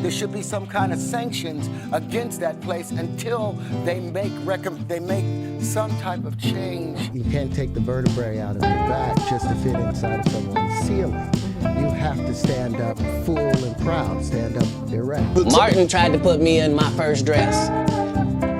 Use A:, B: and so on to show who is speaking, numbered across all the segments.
A: there should be some kind of sanctions against that place until they make some type of change.
B: You can't take the vertebrae out of your back just to fit inside of someone's ceiling. You have to stand up full and proud, stand up erect.
C: Martin tried to put me in my first dress.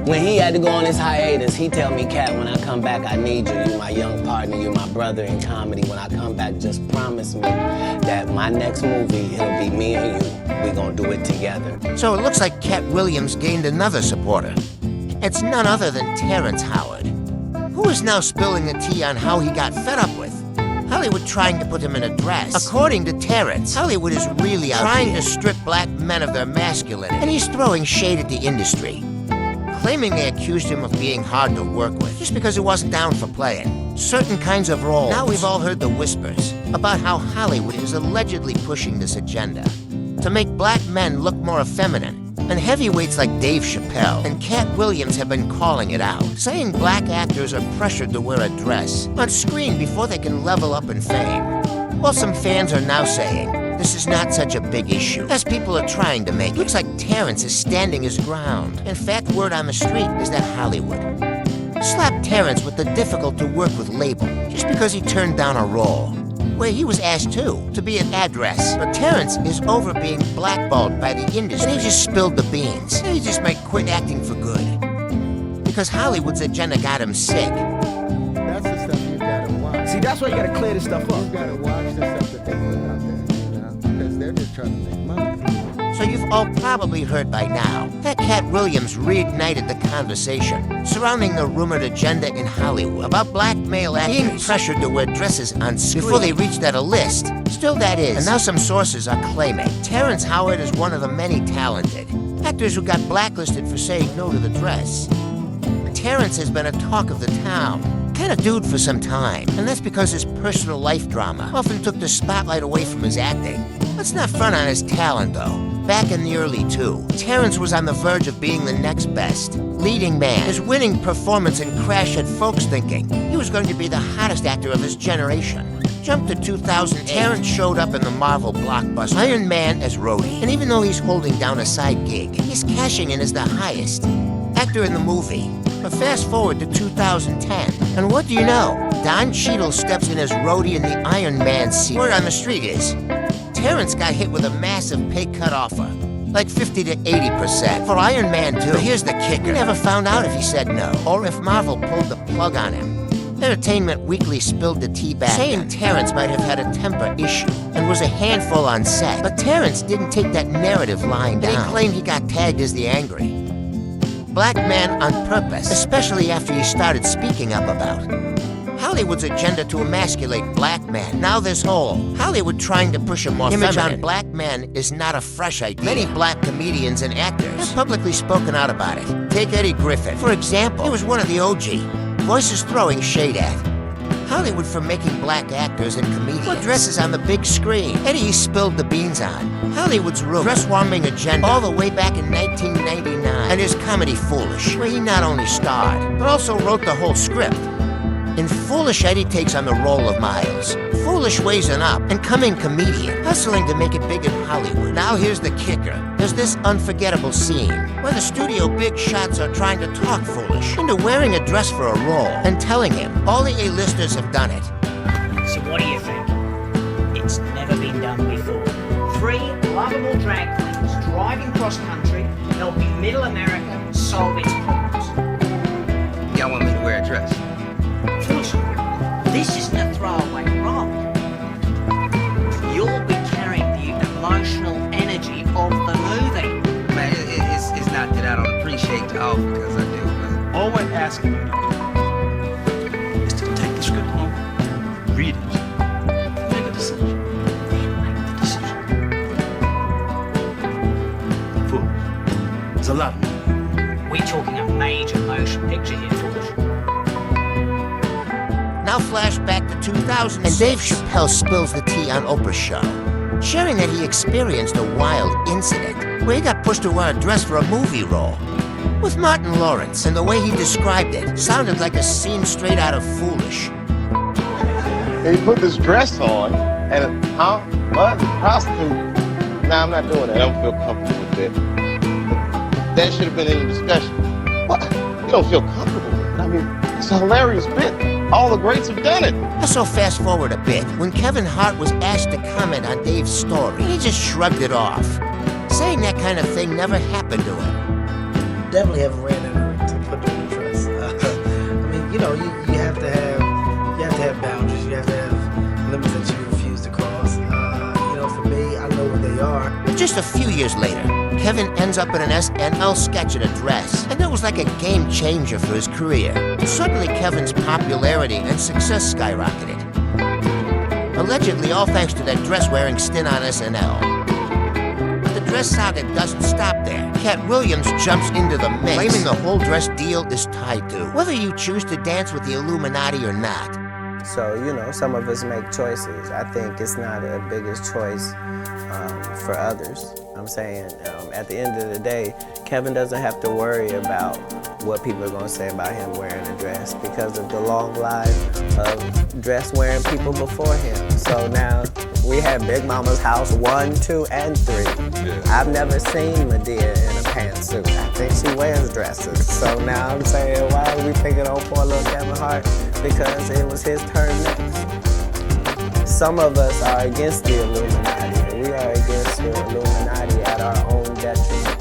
C: When he had to go on his hiatus, he tell me, Katt, when I come back, I need you. You my young partner, you my brother in comedy. When I come back, just promise me that my next movie, it'll be me and you. We gonna do it together.
D: So it looks like Katt Williams gained another supporter. It's none other than Terrence Howard, who is now spilling the tea on how he got fed up with Hollywood trying to put him in a dress. According to Terrence, Hollywood is really out trying to strip black men of their masculinity, and he's throwing shade at the industry, claiming they accused him of being hard to work with just because he wasn't down for playing certain kinds of roles. Now we've all heard the whispers about how Hollywood is allegedly pushing this agenda to make black men look more effeminate. And heavyweights like Dave Chappelle and Katt Williams have been calling it out, saying black actors are pressured to wear a dress on screen before they can level up in fame. While some fans are now saying this is not such a big issue, as people are trying to make it. Looks like Terrence is standing his ground. In fact, word on the street is that Hollywood slapped Terrence with the difficult-to-work-with label just because he turned down a role where he was asked to be an address. But Terrence is over being blackballed by the industry, and he just spilled the beans. He just might quit acting for good because Hollywood's agenda got him sick.
B: That's the stuff you gotta watch.
A: See, that's why you gotta clear this stuff up.
B: You gotta watch the stuff that they put out there, you know, because they're just trying to make money.
D: So you've all probably heard by now that Katt Williams reignited the conversation surrounding the rumored agenda in Hollywood about black male actors being pressured to wear dresses on screen before they reach that a list. Still that is, and now some sources are claiming Terrence Howard is one of the many talented actors who got blacklisted for saying no to the dress. Terrence has been a talk of the town kind of dude for some time, and that's because his personal life drama often took the spotlight away from his acting. Let's not front on his talent, though. Back in the early 2000s, Terrence was on the verge of being the next best leading man. His winning performance in Crash had folks thinking he was going to be the hottest actor of his generation. Jump to 2008, Terrence showed up in the Marvel blockbuster Iron Man as Rhodey. And even though he's holding down a side gig, he's cashing in as the highest actor in the movie. But fast forward to 2010, and what do you know? Don Cheadle steps in as Rhodey in the Iron Man scene. Word on the street is Terrence got hit with a massive pay cut offer, like 50 to 80% for Iron Man 2. But here's the kicker. We never found out if he said no, or if Marvel pulled the plug on him. Entertainment Weekly spilled the tea back, saying Terrence might have had a temper issue and was a handful on set. But Terrence didn't take that narrative lying down. He claimed he got tagged as the angry black man on purpose, especially after he started speaking up about Hollywood's agenda to emasculate black men. Now this whole Hollywood trying to push a more image on black men is not a fresh idea. Many black comedians and actors have publicly spoken out about it. Take Eddie Griffin, for example. He was one of the OG voices throwing shade at Hollywood for making black actors and comedians put dresses on the big screen. Eddie spilled the beans on Hollywood's dress-warming agenda all the way back in 1999 and his comedy Foolish, where he not only starred, but also wrote the whole script. In Foolish, Eddie takes on the role of Miles. Foolish weighs an up-and-coming comedian, hustling to make it big in Hollywood. Now here's the kicker. There's this unforgettable scene where the studio big shots are trying to talk Foolish into wearing a dress for a role and telling him all the A-listers have done it.
E: So what do you think? It's never been done before. 3 lovable drag queens driving cross-country, helping middle America solve its problems.
F: Y'all want me to wear a dress?
E: Foolish, this isn't a throwaway role. You'll be carrying the emotional energy of the movie.
F: Man, it's not that I don't appreciate y'all, because I do, but
G: All we're asking you to do is to take the script home, read it, make a decision. Then make the decision. Foolish. There's a lot of money.
E: We're talking a major motion picture here, Foolish.
D: Now flash back to 2006, and Dave Chappelle spills the tea on Oprah's show, sharing that he experienced a wild incident where he got pushed to wear a dress for a movie role with Martin Lawrence, and the way he described it sounded like a scene straight out of Foolish.
H: And he put this dress on, and what? Prostitute? Nah, I'm not doing that. I don't feel comfortable with bit. That should have been in the discussion. What? You don't feel comfortable with it? I mean, it's a hilarious bit. All the greats have done it.
D: So fast forward a bit. When Kevin Hart was asked to comment on Dave's story, he just shrugged it off, saying that kind of thing never happened to him.
C: Definitely haven't ran into to put them in trust. I mean, you know, you have to have boundaries. You have to have limits that you refuse to cross. You know, for me, I know what they are.
D: Just a few years later, Kevin ends up in an SNL sketch at a dress, and that was like a game changer for his career. Suddenly, Kevin's popularity and success skyrocketed. Allegedly, all thanks to that dress-wearing stint on SNL. But the dress saga doesn't stop there. Katt Williams jumps into the mix, claiming the whole dress deal is tied to whether you choose to dance with the Illuminati or not.
C: So, you know, some of us make choices. I think it's not a biggest choice for others. I'm saying, at the end of the day, Kevin doesn't have to worry about what people are going to say about him wearing a dress because of the long line of dress-wearing people before him. So now we have Big Mama's house 1, 2, and 3. Yeah. I've never seen Medea in a pantsuit. I think she wears dresses. So now I'm saying, why are we picking on poor little Kevin Hart? Because it was his turn next. Some of us are against the Illuminati. We are against the Illuminati at our own detriment.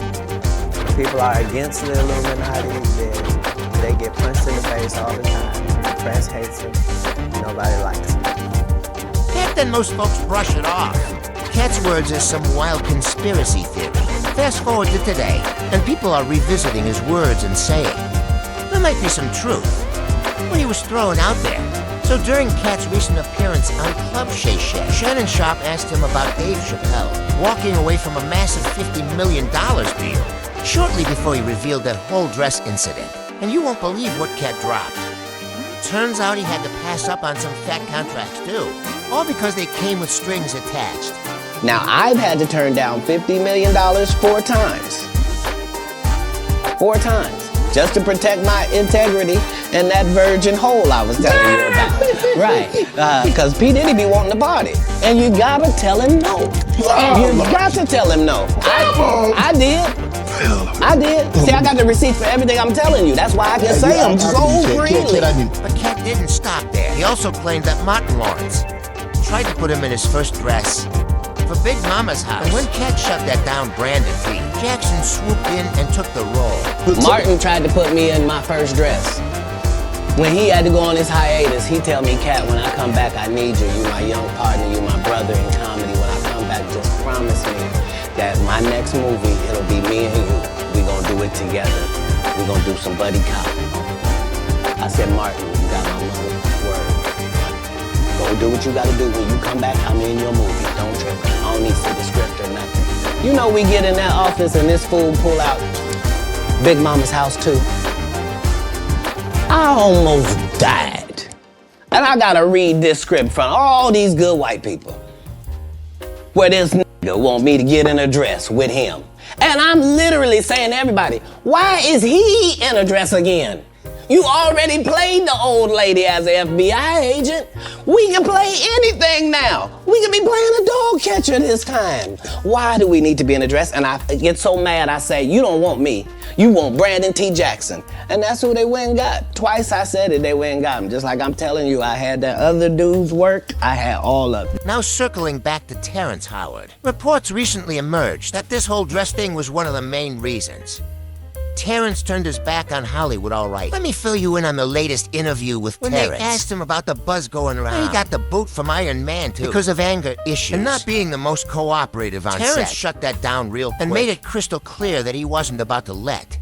C: If people are against the Illuminati, then they get punched in the face all the time. The press hates them. Nobody likes them.
D: Back then, most folks brush it off. Katt's words is some wild conspiracy theory. Fast forward to today, and people are revisiting his words and saying, there might be some truth. Well, he was thrown out there. So during Katt's recent appearance on Club Shay Shay, Shannon Sharp asked him about Dave Chappelle walking away from a massive $50 million deal shortly before he revealed that whole dress incident. And you won't believe what Katt dropped. Turns out he had to pass up on some fat contracts too, all because they came with strings attached.
C: Now, I've had to turn down $50 million 4 times. 4 times. Just to protect my integrity and that virgin hole I was telling you about. Right. Because P. Diddy be wanting to party. And you gotta tell him no. You got to tell him no. I did. I did. See, I got the receipts for everything I'm telling you. That's why I can say them so freely.
D: But Katt didn't stop there. He also claimed that Martin Lawrence tried to put him in his first dress for Big Mama's house. And when Katt shut that down branded fee, Jackson swooped in and took the role.
C: Martin tried to put me in my first dress. When he had to go on his hiatus, he tell me, Katt, when I come back, I need you. You my young partner, you my brother in comedy. When I come back, just promise me that my next movie, it'll be me and you. We gonna do it together. We gonna do some buddy cop. I said, Martin, you got my mother's word. Go do what you gotta do. When you come back, I'm in your movie. Don't trip. I don't need to see the script or nothing. You know we get in that office and this fool pull out Big Mama's house too. I almost died. And I gotta read this script from all these good white people. Where this nigga want me to get in a dress with him. And I'm literally saying to everybody, why is he in a dress again? You already played the old lady as an FBI agent. We can play anything now. We can be playing a dog catcher this time. Why do we need to be in a dress? And I get so mad, I say, you don't want me. You want Brandon T. Jackson. And that's who they went and got. Twice I said it, they went and got him. Just like I'm telling you, I had that other dude's work. I had all of it.
D: Now circling back to Terrence Howard, reports recently emerged that this whole dress thing was one of the main reasons. Terrence turned his back on Hollywood, all right. Let me fill you in on the latest interview with Terrence. When they asked him about the buzz going around, he got the boot from Iron Man, too, because of anger issues and not being the most cooperative on set. Terrence shut that down real quick and made it crystal clear that he wasn't about to let.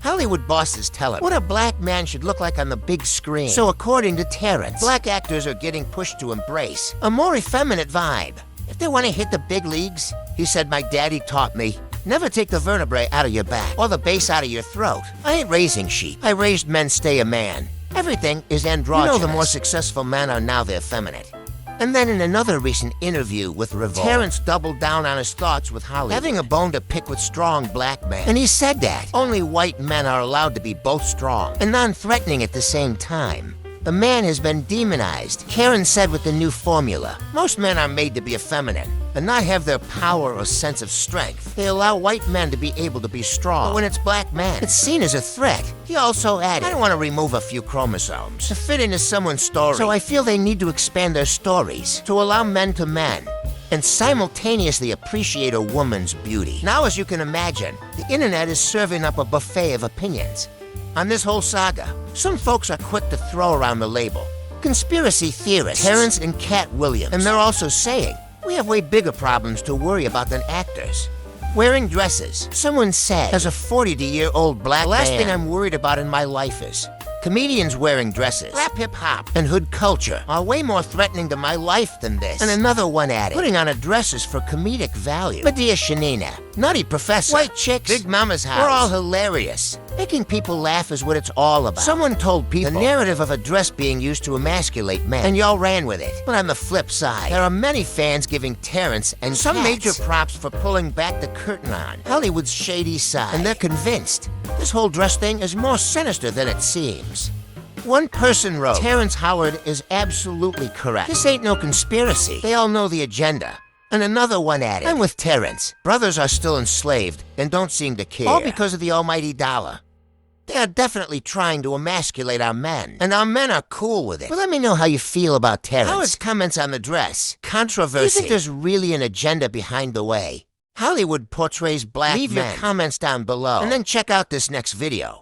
D: Hollywood bosses tell him what a black man should look like on the big screen. So according to Terrence, black actors are getting pushed to embrace a more effeminate vibe. If they want to hit the big leagues, he said, my daddy taught me, never take the vertebrae out of your back or the base out of your throat. I ain't raising sheep. I raised men stay a man. Everything is androgynous. You know the more successful men are now they're effeminate. And then in another recent interview with Revolt, Terrence doubled down on his thoughts with Hollywood, having a bone to pick with strong black men. And he said that only white men are allowed to be both strong and non-threatening at the same time. The man has been demonized. Karen said with the new formula, most men are made to be effeminate and not have their power or sense of strength. They allow white men to be able to be strong. But when it's black men, it's seen as a threat. He also added, I don't want to remove a few chromosomes to fit into someone's story. So I feel they need to expand their stories to allow men to men and simultaneously appreciate a woman's beauty. Now, as you can imagine, the internet is serving up a buffet of opinions on this whole saga. Some folks are quick to throw around the label conspiracy theorists, Terrence and Katt Williams. And they're also saying, we have way bigger problems to worry about than actors. Wearing dresses. Someone said, as a 40-year-old black man, the last thing I'm worried about in my life is comedians wearing dresses, rap hip-hop, and hood culture are way more threatening to my life than this. And another one added, putting on a dress is for comedic value. Medea Shanina, Nutty Professor, White Chicks, Big Mama's House, we're all hilarious. Making people laugh is what it's all about. Someone told people the narrative of a dress being used to emasculate men, and y'all ran with it. But on the flip side, there are many fans giving Terrence and some major props for pulling back the curtain on Hollywood's shady side. And they're convinced this whole dress thing is more sinister than it seems. One person wrote, Terrence Howard is absolutely correct. This ain't no conspiracy. They all know the agenda. And another one added, I'm with Terrence. Brothers are still enslaved and don't seem to care. All because of the almighty dollar. They are definitely trying to emasculate our men. And our men are cool with it. But let me know how you feel about Terrence. Howard's comments on the dress. Controversy. Do you think there's really an agenda behind the way Hollywood portrays black men? Leave your comments down below. And then check out this next video.